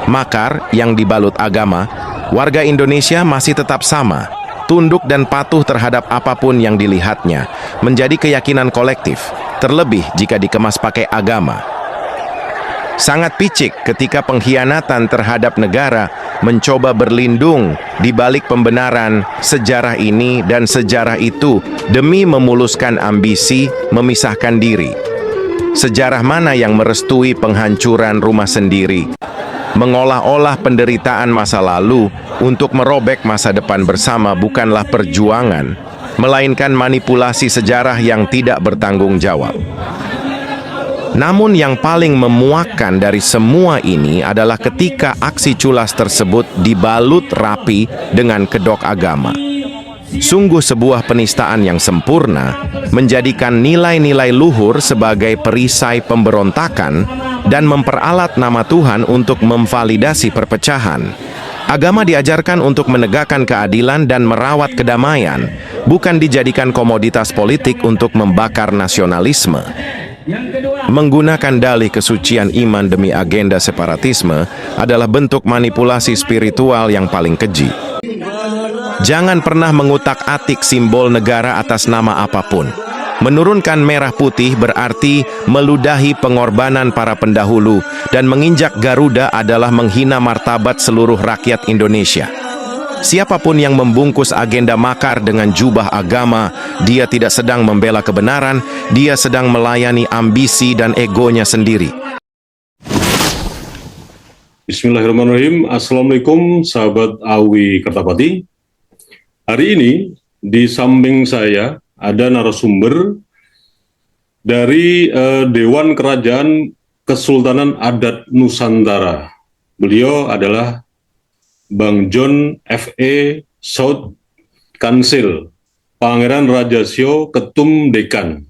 makar yang dibalut agama, warga Indonesia masih tetap sama, tunduk dan patuh terhadap apapun yang dilihatnya, menjadi keyakinan kolektif, terlebih jika dikemas pakai agama. Sangat picik ketika pengkhianatan terhadap negara mencoba berlindung di balik pembenaran sejarah ini dan sejarah itu demi memuluskan ambisi memisahkan diri. Sejarah mana yang merestui penghancuran rumah sendiri? Mengolah-olah penderitaan masa lalu untuk merobek masa depan bersama bukanlah perjuangan, melainkan manipulasi sejarah yang tidak bertanggung jawab. Namun yang paling memuakkan dari semua ini adalah ketika aksi culas tersebut dibalut rapi dengan kedok agama. Sungguh sebuah penistaan yang sempurna, menjadikan nilai-nilai luhur sebagai perisai pemberontakan dan memperalat nama Tuhan untuk memvalidasi perpecahan. Agama diajarkan untuk menegakkan keadilan dan merawat kedamaian, bukan dijadikan komoditas politik untuk membakar nasionalisme. Menggunakan dalih kesucian iman demi agenda separatisme adalah bentuk manipulasi spiritual yang paling keji. Jangan pernah mengutak-atik simbol negara atas nama apapun. Menurunkan merah putih berarti meludahi pengorbanan para pendahulu, dan menginjak Garuda adalah menghina martabat seluruh rakyat Indonesia. Siapapun yang membungkus agenda makar dengan jubah agama, dia tidak sedang membela kebenaran, dia sedang melayani ambisi dan egonya sendiri. Bismillahirrahmanirrahim. Assalamualaikum sahabat Awi Kertapati. Hari ini di samping saya ada narasumber dari Dewan Kerajaan Kesultanan Adat Nusantara. Beliau adalah Bang John F.E. South Council, Pangeran Rajasio Ketum Dekan.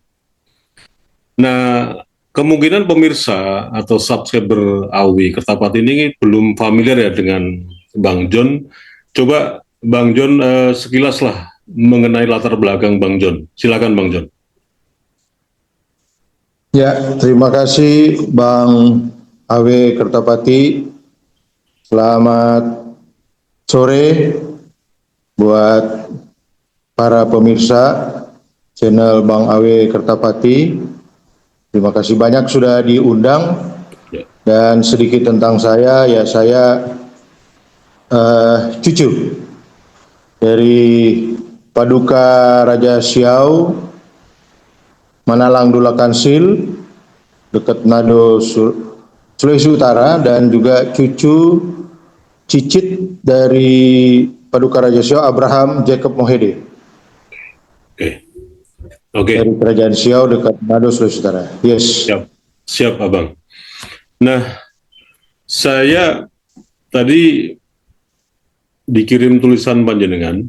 Nah, kemungkinan pemirsa atau subscriber Awi Kertapati ini belum familiar ya dengan Bang John. Coba Bang John sekilas lah mengenai latar belakang Bang John. Silakan Bang John. Ya, terima kasih Bang Awi Kertapati. Selamat sore buat para pemirsa channel Bang Awi Kertapati. Terima kasih banyak sudah diundang. Dan sedikit tentang saya, ya saya cucu dari Paduka Raja Siau Manalang Dula Kansil dekat Manado, Sulawesi Utara, dan juga cucu cicit dari Paduka Raja Siau Abraham Jacob Mohede. Oke. Dari Kerajaan Siau dekat Manado, Sulawesi Utara. Yes. Siap Abang. Nah, saya tadi dikirim tulisan panjenengan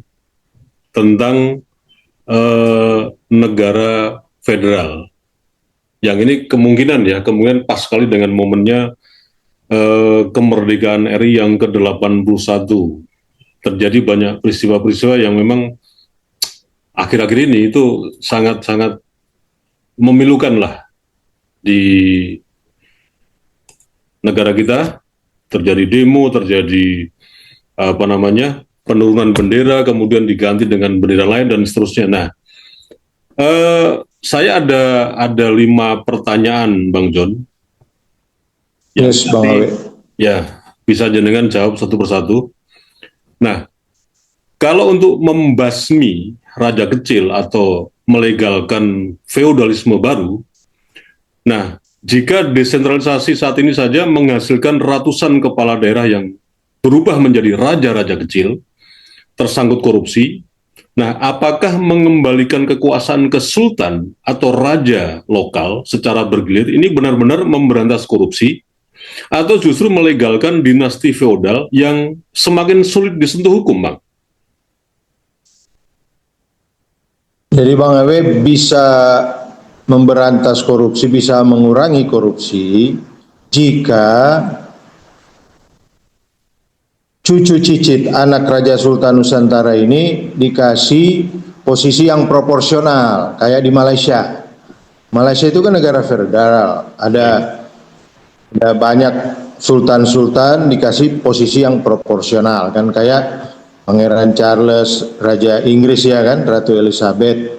tentang negara federal. Yang ini kemungkinan pas sekali dengan momennya kemerdekaan RI yang ke-81. Terjadi banyak peristiwa-peristiwa yang memang akhir-akhir ini itu sangat-sangat memilukan lah di negara kita. Terjadi demo, terjadi penurunan bendera, kemudian diganti dengan bendera lain dan seterusnya. Nah, saya ada 5 pertanyaan Bang John. Yes, Bang Awi. Ya, bisa jenengan jawab satu persatu. Nah, kalau untuk membasmi raja kecil atau melegalkan feodalisme baru, nah, jika desentralisasi saat ini saja menghasilkan ratusan kepala daerah yang berubah menjadi raja-raja kecil, tersangkut korupsi, nah, apakah mengembalikan kekuasaan ke sultan atau raja lokal secara bergilir ini benar-benar memberantas korupsi, atau justru melegalkan dinasti feodal yang semakin sulit disentuh hukum, Bang? Jadi Bang Awi bisa memberantas korupsi, bisa mengurangi korupsi jika cucu cicit anak Raja Sultan Nusantara ini dikasih posisi yang proporsional, kayak di Malaysia. Malaysia itu kan negara federal, ada banyak sultan-sultan dikasih posisi yang proporsional kan, kayak Pangeran Charles, Raja Inggris ya kan, Ratu Elizabeth.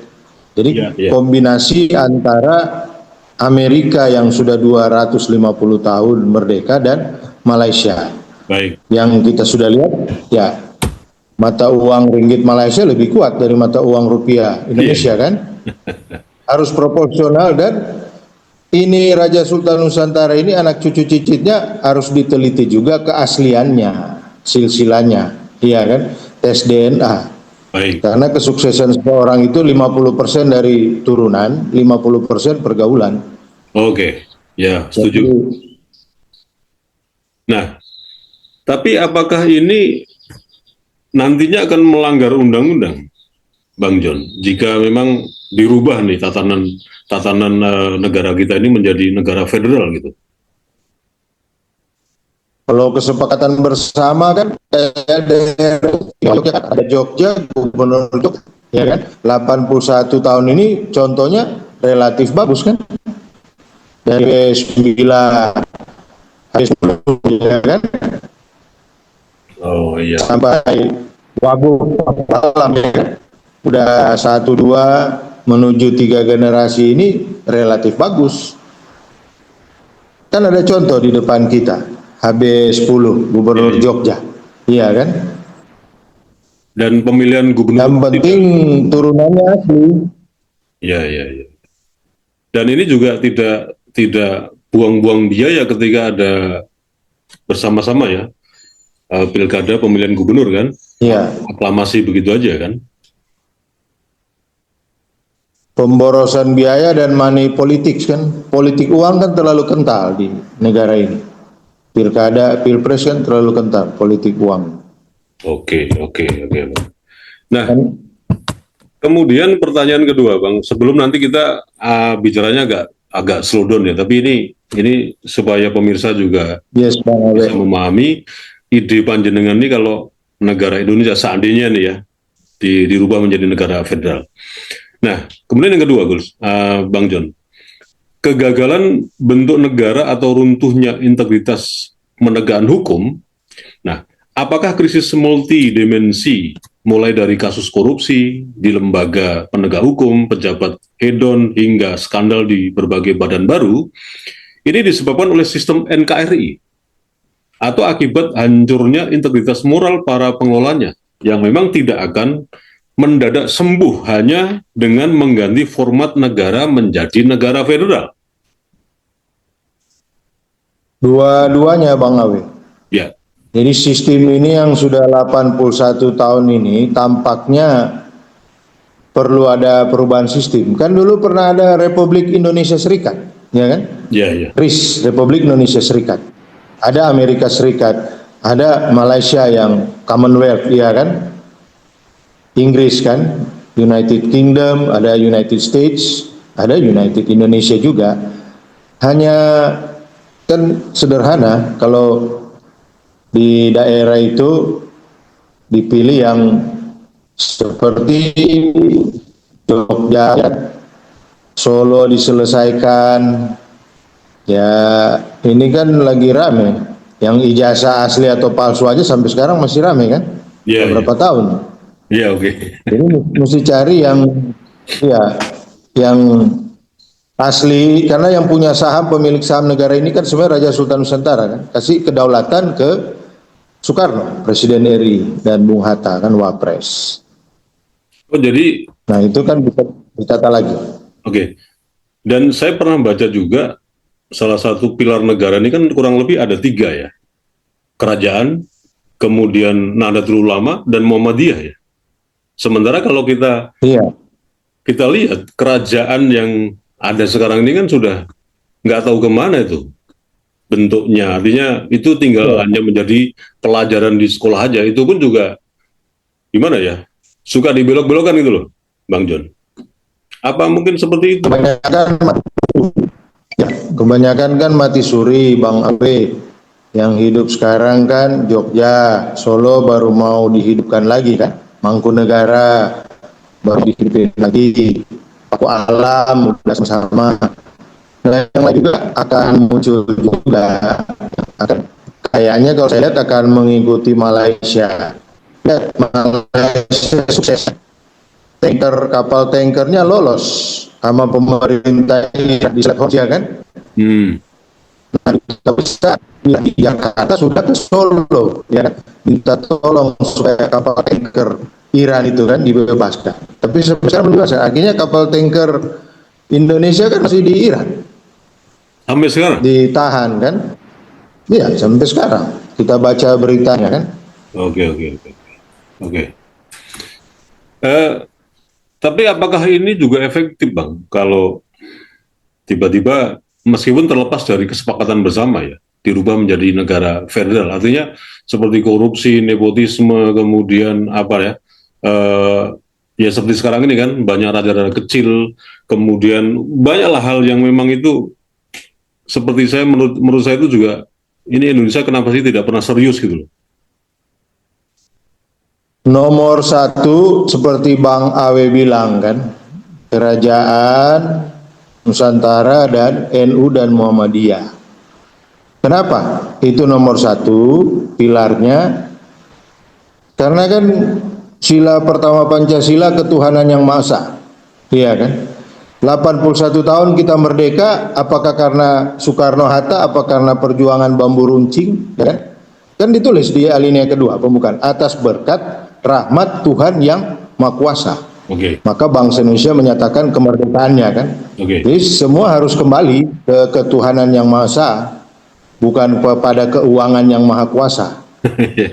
Jadi kombinasi antara Amerika yang sudah 250 tahun merdeka dan Malaysia. Baik. Yang kita sudah lihat ya, mata uang ringgit Malaysia lebih kuat dari mata uang rupiah Indonesia kan. Harus proporsional, dan ini Raja Sultan Nusantara ini anak cucu cicitnya harus diteliti juga keasliannya, silsilahnya, iya kan, tes DNA. Baik. Karena kesuksesan seseorang itu 50% dari turunan, 50% pergaulan. Oke, ya setuju. Nah, tapi apakah ini nantinya akan melanggar undang-undang, Bang John? Jika memang dirubah nih tatanan negara kita ini menjadi negara federal gitu. Kalau kesepakatan bersama kan ada Jogja, Gubernur Jogja, ya kan, 81 tahun ini contohnya relatif bagus kan, dari 9 ya kan, oh iya, sampai Wagub malam ya kan, udah 1-2 menuju 3 generasi ini relatif bagus. Kan ada contoh di depan kita, HB10 Gubernur Jogja, iya kan? Dan pemilihan gubernur. Yang penting turunannya asli. Iya, iya, iya. Dan ini juga tidak buang-buang biaya ketika ada bersama-sama ya, pilkada pemilihan gubernur kan? Iya. Aklamasi begitu aja kan? Pemborosan biaya dan money politics kan, politik uang kan terlalu kental di negara ini. Pilkada, pilpres kan terlalu kental politik uang. Oke. Nah, kemudian pertanyaan kedua, Bang. Sebelum nanti kita bicaranya agak slow down ya, tapi ini supaya pemirsa juga bisa memahami ide panjenengan ini kalau negara Indonesia seandainya nih ya dirubah menjadi negara federal. Nah, kemudian yang kedua, Bang John, kegagalan bentuk negara atau runtuhnya integritas menegakkan hukum. Nah, apakah krisis multidimensi mulai dari kasus korupsi di lembaga penegak hukum, pejabat hedon, hingga skandal di berbagai badan baru, ini disebabkan oleh sistem NKRI atau akibat hancurnya integritas moral para pengelolanya yang memang tidak akan mendadak sembuh hanya dengan mengganti format negara menjadi negara federal? Dua-duanya, Bang Awe. Ya. Jadi sistem ini yang sudah 81 tahun ini tampaknya perlu ada perubahan sistem. Kan dulu pernah ada Republik Indonesia Serikat, ya kan? Ya. RIS, Republik Indonesia Serikat. Ada Amerika Serikat, ada Malaysia yang Commonwealth, ya kan? Inggris kan, United Kingdom, ada United States, ada United Indonesia juga. Hanya kan sederhana, kalau di daerah itu dipilih yang seperti Jogja, Solo diselesaikan, ya ini kan lagi rame. Yang ijazah asli atau palsu aja sampai sekarang masih rame kan? Ya, berapa tahun? Iya, oke. Jadi mesti cari yang asli, karena yang punya saham, pemilik saham negara ini kan sebenarnya Raja Sultan Nusantara kan, kasih kedaulatan ke Soekarno, Presiden RI, dan Bung Hatta kan Wapres. Oh, jadi, nah itu kan bisa ditata lagi. Oke. Dan saya pernah baca juga salah satu pilar negara ini kan kurang lebih ada 3 ya, kerajaan, kemudian Nahdlatul Ulama, dan Muhammadiyah ya. Sementara kalau kita lihat kerajaan yang ada sekarang ini kan sudah nggak tahu kemana itu bentuknya. Artinya itu tinggal hanya menjadi pelajaran di sekolah aja. Itu pun juga gimana ya, suka dibelok-belokkan gitu loh, Bang John. Apa mungkin seperti itu? Kebanyakan kan mati suri, Bang Abe. Yang hidup sekarang kan Jogja, Solo baru mau dihidupkan lagi kan. Mangkunegara baru dihidupkan lagi, Paku Alam udah sama-sama. Nah, yang lain juga akan muncul juga, akan kayaknya kalau saya lihat akan mengikuti Malaysia. Lihat, Malaysia sukses. Kapal tankernya lolos sama pemerintah ini di Selatan kan. Nah, kita bisa di Jakarta sudah ke Solo, ya kan? Minta tolong supaya kapal tanker Iran itu kan dibebaskan. Tapi sekarang belum bisa. Akhirnya kapal tanker Indonesia kan masih di Iran. Sampai sekarang? Ditahan kan? Iya, sampai sekarang. Kita baca beritanya kan. Oke. Tapi apakah ini juga efektif, Bang? Kalau tiba-tiba meskipun terlepas dari kesepakatan bersama ya, dirubah menjadi negara federal, artinya seperti korupsi, nepotisme, kemudian apa ya, ya seperti sekarang ini kan banyak raja-raja kecil, kemudian banyaklah hal yang memang itu seperti saya menurut saya itu juga ini Indonesia kenapa sih tidak pernah serius gitu loh? Nomor satu seperti Bang Awe bilang kan, Kerajaan Nusantara dan NU dan Muhammadiyah. Kenapa? Itu nomor satu pilarnya. Karena kan sila pertama Pancasila ketuhanan yang Maha Esa. Iya kan? 81 tahun kita merdeka, apakah karena Soekarno-Hatta, apa karena perjuangan bambu runcing, ya kan? Kan ditulis di alinea kedua pembukaan, atas berkat rahmat Tuhan yang Maha Kuasa. Maka bangsa Indonesia menyatakan kemerdekaannya kan. Jadi semua harus kembali ke ketuhanan yang Maha Esa, bukan kepada keuangan yang Maha Kuasa.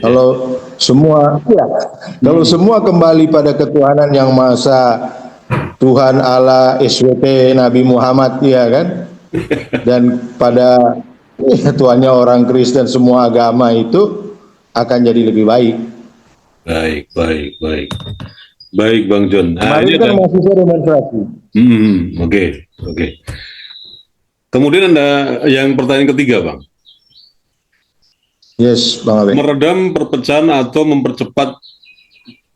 Kalau semua kalau semua kembali pada ketuhanan yang Maha Esa, Tuhan Allah SWT Nabi Muhammad, ya kan, dan pada Tuhannya orang Kristen semua agama itu akan jadi lebih baik. Baik Bang John. Kemarin kan mahasiswa demonstrasi. Oke. Kemudian ada yang pertanyaan ketiga, Bang. Yes, Bang Abe. Meredam perpecahan atau mempercepat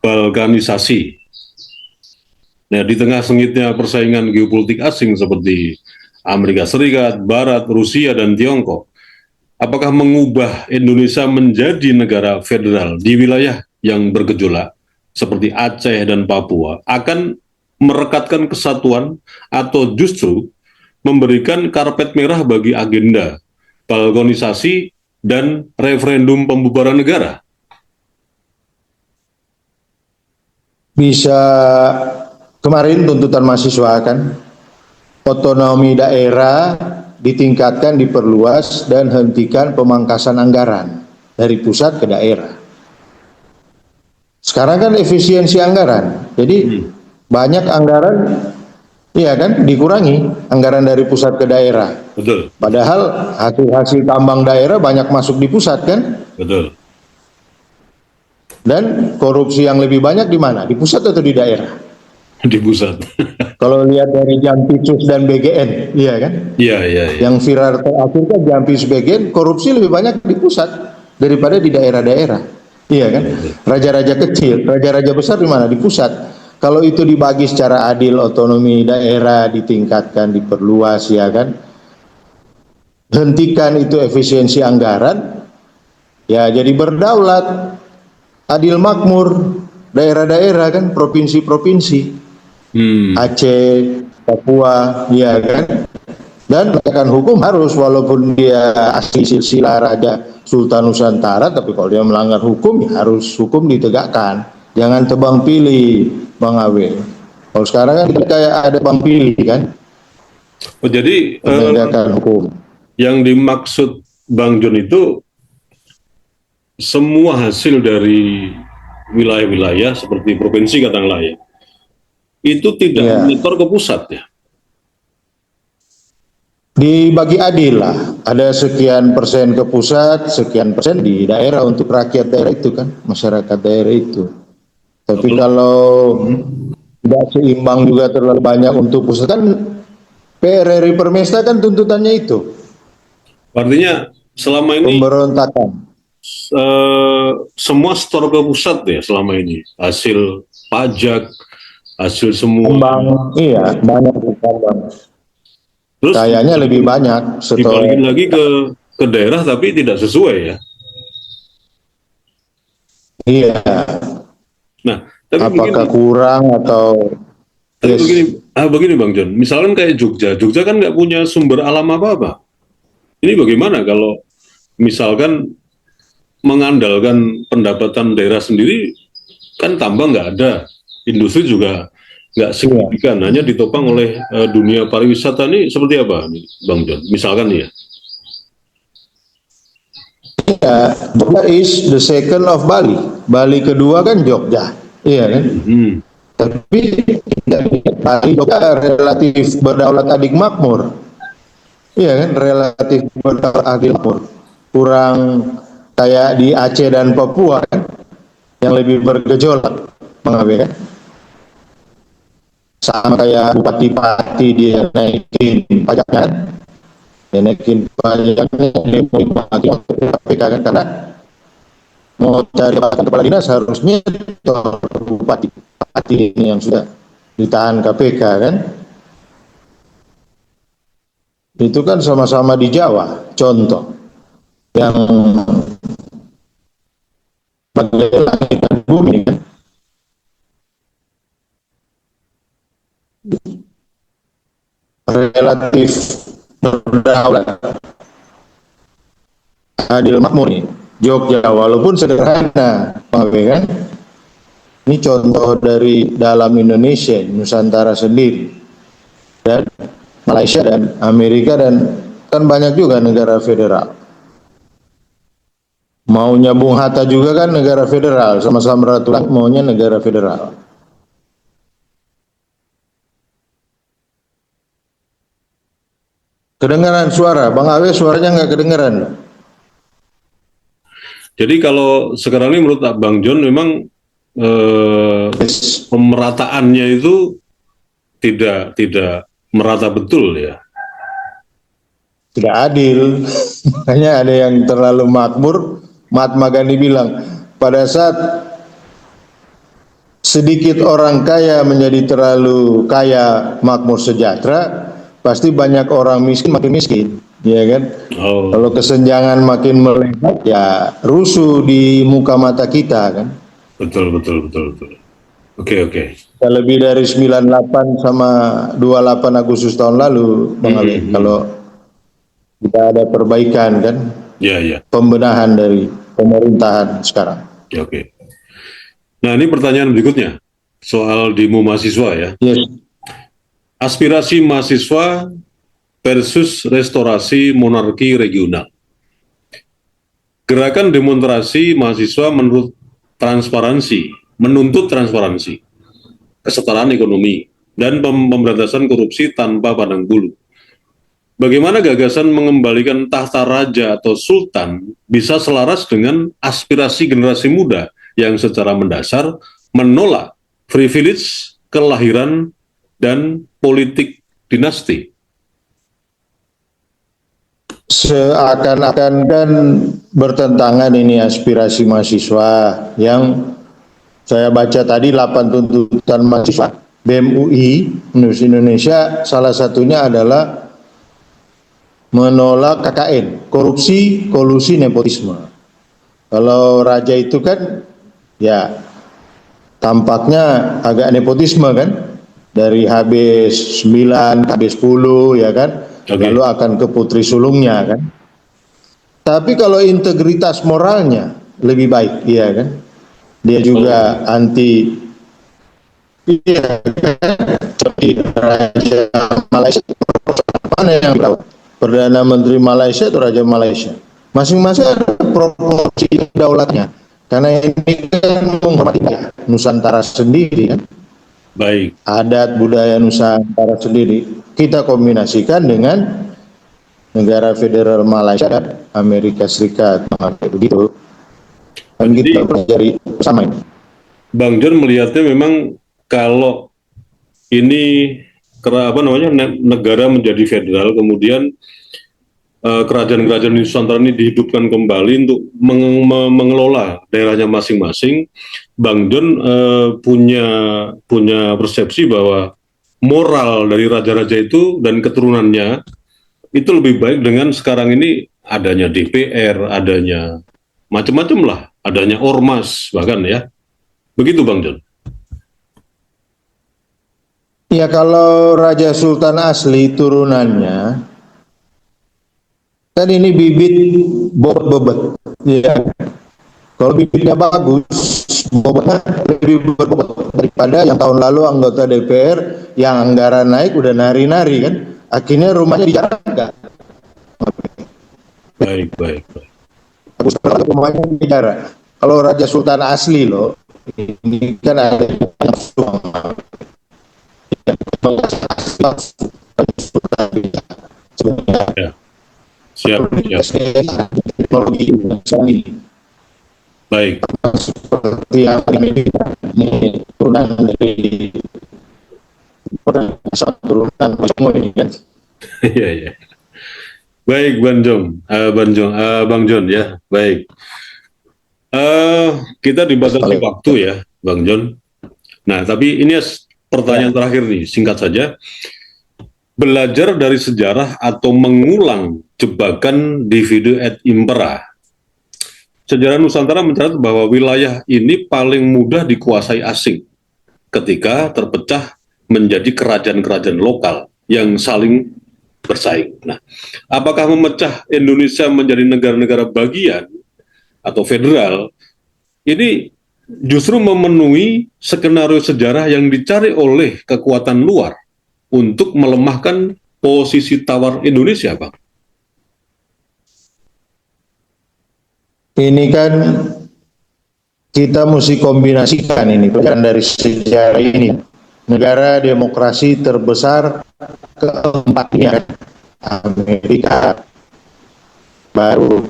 balkanisasi. Nah, di tengah sengitnya persaingan geopolitik asing seperti Amerika Serikat, Barat, Rusia, dan Tiongkok, apakah mengubah Indonesia menjadi negara federal di wilayah yang bergejolak seperti Aceh dan Papua akan merekatkan kesatuan atau justru memberikan karpet merah bagi agenda balkanisasi dan referendum pembubaran negara? Bisa, kemarin tuntutan mahasiswa kan, otonomi daerah ditingkatkan, diperluas, dan hentikan pemangkasan anggaran dari pusat ke daerah. Sekarang kan efisiensi anggaran, jadi banyak anggaran, iya kan, dikurangi anggaran dari pusat ke daerah. Betul. Padahal hasil tambang daerah banyak masuk di pusat kan. Betul. Dan korupsi yang lebih banyak di mana? Di pusat atau di daerah? Di pusat. Kalau lihat dari Jampitsus dan BGN, iya kan? Iya. Yang viral terakhir kan Jampitsus BGN, korupsi lebih banyak di pusat daripada di daerah-daerah. Iya kan? Raja-raja kecil, raja-raja besar di mana? Di pusat. Kalau itu dibagi secara adil, otonomi daerah ditingkatkan, diperluas, ya kan? Hentikan itu efisiensi anggaran, ya jadi berdaulat, adil makmur, daerah-daerah kan, provinsi-provinsi, Aceh, Papua, ya kan? Dan penegakan hukum harus, walaupun dia asli silsilah Raja Sultan Nusantara, tapi kalau dia melanggar hukum, ya harus hukum ditegakkan. Jangan tebang pilih, Bang Awe. Kalau sekarang kan kayak ada tebang pilih kan. Oh, jadi penegakan hukum. Yang dimaksud Bang John itu semua hasil dari wilayah-wilayah seperti provinsi katakanlah ya, itu tidak menyetor ke pusat ya? Dibagi adil lah, ada sekian persen ke pusat, sekian persen di daerah untuk rakyat daerah itu kan, masyarakat daerah itu. Tapi kalau tidak seimbang juga terlalu banyak untuk pusat kan, PRRI Permesta kan tuntutannya itu. Artinya selama ini pemberontakan. Semua setor ke pusat ya selama ini, hasil pajak, hasil semua. Iya, banyak tambang. Terus kayaknya lebih banyak dibalikin lagi ke daerah tapi tidak sesuai ya. Iya, Nah, tapi apakah begini, kurang atau tapi yes. begini Bang John, misalkan kayak Jogja, Jogja kan nggak punya sumber alam apa-apa. Ini bagaimana kalau misalkan mengandalkan pendapatan daerah sendiri, kan tambang nggak ada, industri juga nggak Iya. signifikan, hanya ditopang oleh dunia pariwisata. Ini seperti apa nih, Bang John? Misalkan ya. Ya, Jogja is the second of Bali. Bali kedua kan Jogja, iya kan? Hmm, Tapi Bali Jogja relatif berdaulat adik makmur, iya kan? Relatif berdaulat adik makmur. Kurang kayak di Aceh dan Papua kan, yang lebih bergejolak, Bang Abe kan? Sama kayak bupati-bupati dia naikin pajaknya kan? Dia naikin pajaknya, dia menikmati KPK kan, karena mau cari kepala dinas harusnya bupati ini yang sudah ditahan KPK kan, itu kan sama-sama di Jawa contoh yang bagai langit dan bumi kan, relatif berdaulat adil makmur nih Jogja, walaupun sederhana Bang Abe, kan ini contoh dari dalam Indonesia, Nusantara sendiri, dan Malaysia dan Amerika, dan kan banyak juga negara federal. Maunya Bung Hatta juga kan negara federal, sama-sama Ratu Langit maunya negara federal. Kedengaran suara, Bang Awe suaranya nggak kedengaran. jadi kalau sekarang ini menurut Bang John memang Yes. pemerataannya itu tidak merata betul ya. Tidak adil, makanya ada yang terlalu makmur. Mahatma Gandhi bilang, pada saat sedikit orang kaya menjadi terlalu kaya makmur sejahtera, pasti banyak orang miskin makin miskin, ya kan? Oh, Kalau kesenjangan makin melebar, ya rusuh di muka mata kita kan. betul betul betul betul. Oke oke. Lebih dari 98 sama 28 Agustus tahun lalu, Bang Ali, Hmm. kalau kita ada perbaikan kan, Ya ya. pembenahan dari pemerintahan sekarang. Oke. Nah ini pertanyaan berikutnya soal demo mahasiswa ya. Yes. Aspirasi mahasiswa versus restorasi monarki regional. Gerakan demonstrasi mahasiswa menuntut transparansi, kesetaraan ekonomi, dan pemberantasan korupsi tanpa pandang bulu. Bagaimana gagasan mengembalikan tahta raja atau sultan bisa selaras dengan aspirasi generasi muda yang secara mendasar menolak privilege, kelahiran, dan politik dinasti? Seakan-akan kan bertentangan ini aspirasi mahasiswa yang saya baca tadi 8 tuntutan mahasiswa BEM UI Universitas Indonesia, salah satunya adalah menolak KKN, korupsi, kolusi, nepotisme. Kalau raja itu kan ya tampaknya agak nepotisme kan, dari HB9, HB10 ya kan, lalu akan ke putri sulungnya kan. Tapi kalau integritas moralnya lebih baik, iya kan. Dia juga anti, iya kan, Raja Malaysia mana yang dirawat? Perdana Menteri Malaysia atau Raja Malaysia? Masing-masing ada proporsi daulatnya. Karena ini kan menghormati Nusantara sendiri kan. Baik. Adat budaya Nusantara sendiri. Kita kombinasikan dengan negara federal Malaysia dan Amerika Serikat. Begitu. Dan kita pelajari bersama ini. Bang John melihatnya memang kalau ini negara menjadi federal, kemudian kerajaan-kerajaan di Nusantara ini dihidupkan kembali untuk mengelola daerahnya masing-masing. Bang John punya persepsi bahwa moral dari raja-raja itu dan keturunannya itu lebih baik dengan sekarang ini adanya DPR, adanya macam-macam lah, adanya ormas bahkan ya. Begitu Bang John. Ya kalau Raja Sultan asli turunannya, kan ini bibit bobot-bobot. Ya. Kalau bibitnya bagus, bobotnya lebih berbobot daripada yang tahun lalu anggota DPR yang anggaran naik udah nari-nari kan. Akhirnya rumahnya dijarahkan. Baik. Rumahnya dijarah. Kalau Raja Sultan asli loh, ini kan ada yang suang. Ya. Siap. Teknologi Baik. seperti yang ini turunan dari turunan semua ini kan. Iya. Baik Bang John ya. Baik. Kita dibatasi waktu ya, Bang John. Nah, tapi ini pertanyaan terakhir nih, singkat saja. Belajar dari sejarah atau mengulang jebakan divide et impera. Sejarah Nusantara mencatat bahwa wilayah ini paling mudah dikuasai asing ketika terpecah menjadi kerajaan-kerajaan lokal yang saling bersaing. Nah, apakah memecah Indonesia menjadi negara-negara bagian atau federal ini justru memenuhi skenario sejarah yang dicari oleh kekuatan luar untuk melemahkan posisi tawar Indonesia, Bang? Ini kan kita mesti kombinasikan ini pelajaran dari sejarah ini. Negara demokrasi terbesar keempatnya, Amerika, baru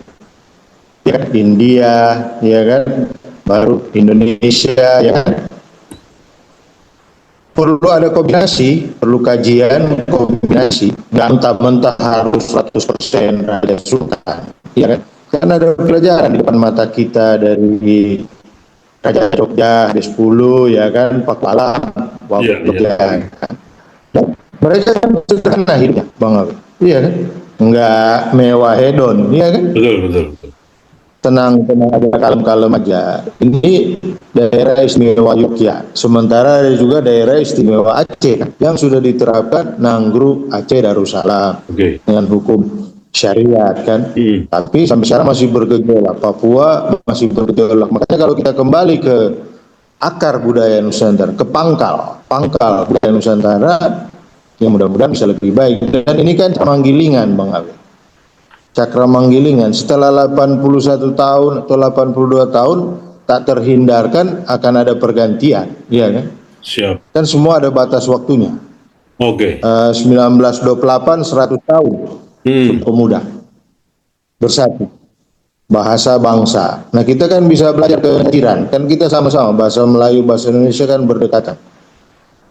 ya India, ya kan, baru Indonesia, ya kan. Perlu ada kombinasi, perlu kajian kombinasi. Nggak mentah-mentah harus 100% Raja Sultan, ya kan. Karena ada pelajaran di depan mata kita dari Raja Jogja, D10, ya kan, Pakualam, Wabuk Jogja. Kan. Dan mereka kan sederhana hidupnya, Bang Abi. Iya kan? Nggak mewah hedon, iya kan? Betul. Tenang aja, kalem-kalem aja. Ini daerah istimewa Yogyakarta. Sementara ada juga daerah istimewa Aceh yang sudah diterapkan Nanggru Aceh Darussalam dengan hukum syariat kan. Tapi sampai sekarang masih bergejolak. Papua masih bergejolak. Makanya kalau kita kembali ke akar budaya Nusantara, ke pangkal budaya Nusantara, ya mudah-mudahan bisa lebih baik. Dan ini kan Manggilingan, Bang Abi. Cakra Manggilingan setelah 81 tahun atau 82 tahun tak terhindarkan akan ada pergantian, ya kan? Siap. Kan semua ada batas waktunya. 1928 100 tahun pemuda bersatu bahasa bangsa. Nah kita kan bisa belajar kejiran, kan kita sama-sama bahasa Melayu bahasa Indonesia kan berdekatan.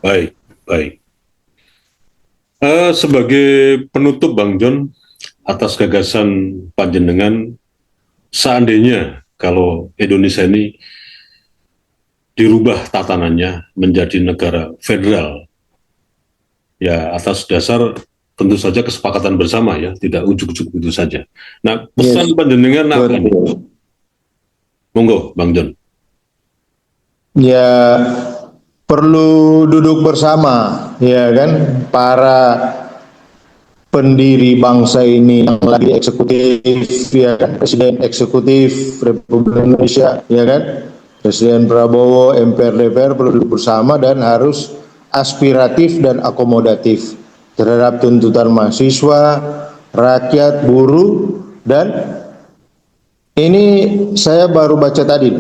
Baik. Sebagai penutup Bang John, atas gagasan panjenengan, seandainya kalau Indonesia ini dirubah tatanannya menjadi negara federal, ya atas dasar tentu saja kesepakatan bersama ya, tidak ujuk-ujuk itu saja. Nah, pesan panjenengan apa ini? Monggo, Bang John. Ya perlu duduk bersama, ya kan, para pendiri bangsa ini yang lagi eksekutif, ya kan, Presiden Eksekutif Republik Indonesia, ya kan, Presiden Prabowo, MPR, DPR perlu duduk bersama dan harus aspiratif dan akomodatif terhadap tuntutan mahasiswa, rakyat, buruh, dan ini saya baru baca tadi,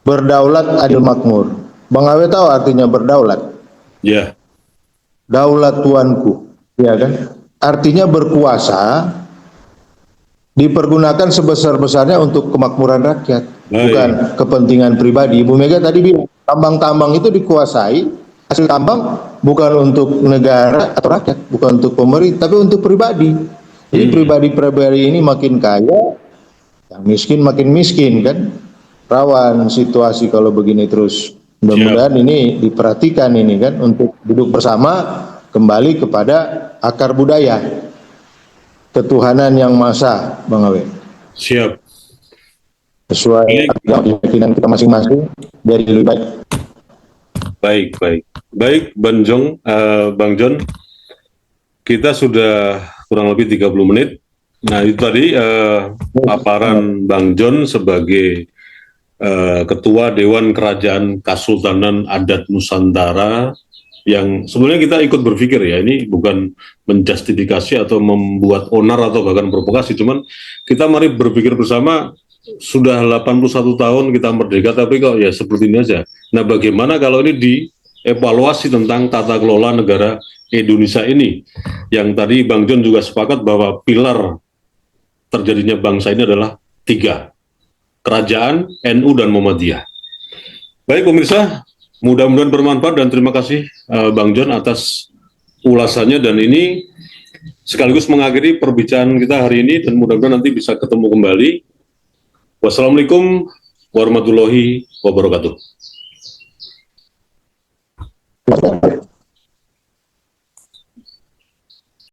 berdaulat adil makmur. Bang Awe tahu artinya berdaulat? Ya. Daulat tuanku. Ya kan, artinya berkuasa dipergunakan sebesar-besarnya untuk kemakmuran rakyat, bukan kepentingan pribadi. Ibu Mega tadi bilang tambang-tambang itu dikuasai, hasil tambang bukan untuk negara atau rakyat, bukan untuk pemerintah, tapi untuk pribadi. Jadi pribadi-pribadi ini makin kaya, yang miskin makin miskin kan, rawan situasi kalau begini terus. Mudah-mudahan ini diperhatikan ini kan, untuk duduk bersama kembali kepada akar budaya ketuhanan yang maha, Bang Awe. Siap. sesuai keyakinan kita masing-masing dari lebih baik. Baik, Bang John, kita sudah kurang lebih 30 menit. Nah, itu tadi paparan Bang John sebagai Ketua Dewan Kerajaan Kesultanan Adat Nusantara, yang sebenarnya kita ikut berpikir ya, ini bukan menjustifikasi atau membuat onar atau bahkan provokasi, cuman kita mari berpikir bersama. Sudah 81 tahun kita merdeka, tapi kok ya seperti ini aja. Nah, bagaimana kalau ini dievaluasi tentang tata kelola negara Indonesia ini, yang tadi Bang John juga sepakat bahwa pilar terjadinya bangsa ini adalah 3, kerajaan, NU, dan Muhammadiyah. Baik pemirsa, mudah-mudahan bermanfaat dan terima kasih Bang John atas ulasannya, dan ini sekaligus mengakhiri perbincangan kita hari ini, dan mudah-mudahan nanti bisa ketemu kembali. Wassalamualaikum warahmatullahi wabarakatuh.